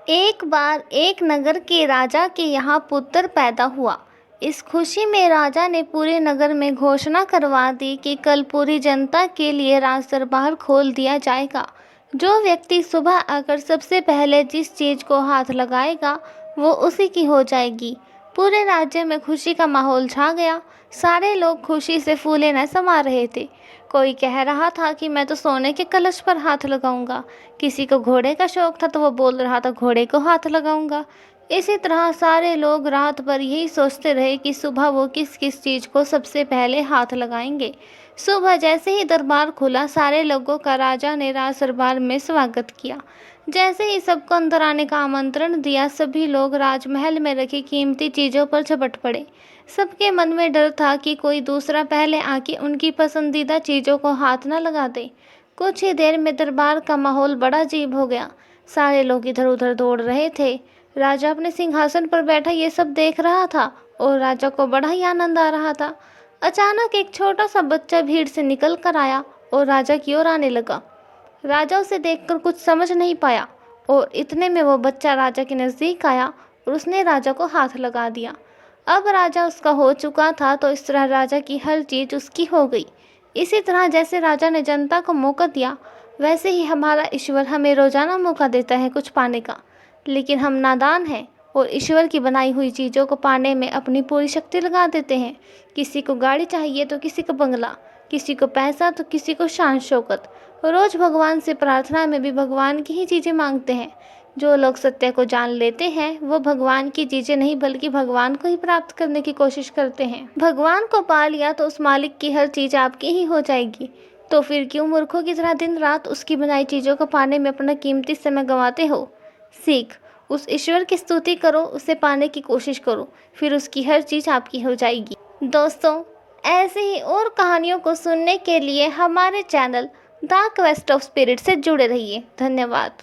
एक बार एक नगर के राजा के यहाँ पुत्र पैदा हुआ। इस खुशी में राजा ने पूरे नगर में घोषणा करवा दी कि कल पूरी जनता के लिए राज दरबार खोल दिया जाएगा। जो व्यक्ति सुबह आकर सबसे पहले जिस चीज़ को हाथ लगाएगा वो उसी की हो जाएगी। पूरे राज्य में खुशी का माहौल छा गया। सारे लोग खुशी से फूले न समा रहे थे। कोई कह रहा था कि मैं तो सोने के कलश पर हाथ लगाऊंगा। किसी को घोड़े का शौक था तो वो बोल रहा था घोड़े को हाथ लगाऊंगा। इसी तरह सारे लोग रात भर यही सोचते रहे कि सुबह वो किस किस चीज़ को सबसे पहले हाथ लगाएंगे। सुबह जैसे ही दरबार खुला सारे लोगों का राजा ने राज दरबार में स्वागत किया। जैसे ही सबको अंदर आने का आमंत्रण दिया सभी लोग राजमहल में रखी कीमती चीज़ों पर झपट पड़े। सबके मन में डर था कि कोई दूसरा पहले आके उनकी पसंदीदा चीज़ों को हाथ न लगा दे। कुछ ही देर में दरबार का माहौल बड़ा अजीब हो गया। सारे लोग इधर उधर दौड़ रहे थे। राजा अपने सिंहासन पर बैठा ये सब देख रहा था और राजा को बड़ा ही आनंद आ रहा था। अचानक एक छोटा सा बच्चा भीड़ से निकल कर आया और राजा की ओर आने लगा। राजा उसे देखकर कुछ समझ नहीं पाया और इतने में वो बच्चा राजा के नज़दीक आया और उसने राजा को हाथ लगा दिया। अब राजा उसका हो चुका था तो इस तरह राजा की हर चीज़ उसकी हो गई। इसी तरह जैसे राजा ने जनता को मौका दिया वैसे ही हमारा ईश्वर हमें रोज़ाना मौका देता है कुछ पाने का। लेकिन हम नादान हैं और ईश्वर की बनाई हुई चीज़ों को पाने में अपनी पूरी शक्ति लगा देते हैं। किसी को गाड़ी चाहिए तो किसी को बंगला, किसी को पैसा तो किसी को शान शौकत। रोज़ भगवान से प्रार्थना में भी भगवान की ही चीज़ें मांगते हैं। जो लोग सत्य को जान लेते हैं वो भगवान की चीज़ें नहीं बल्कि भगवान को ही प्राप्त करने की कोशिश करते हैं। भगवान को पा लिया तो उस मालिक की हर चीज़ आपकी ही हो जाएगी। तो फिर क्यों मूर्खों की तरह दिन रात उसकी बनाई चीज़ों को पाने में अपना कीमती समय गंवाते हो। सीख, उस ईश्वर की स्तुति करो, उसे पाने की कोशिश करो, फिर उसकी हर चीज़ आपकी हो जाएगी। दोस्तों, ऐसे ही और कहानियों को सुनने के लिए हमारे channel the quest of spirit से जुड़े रहिए। धन्यवाद।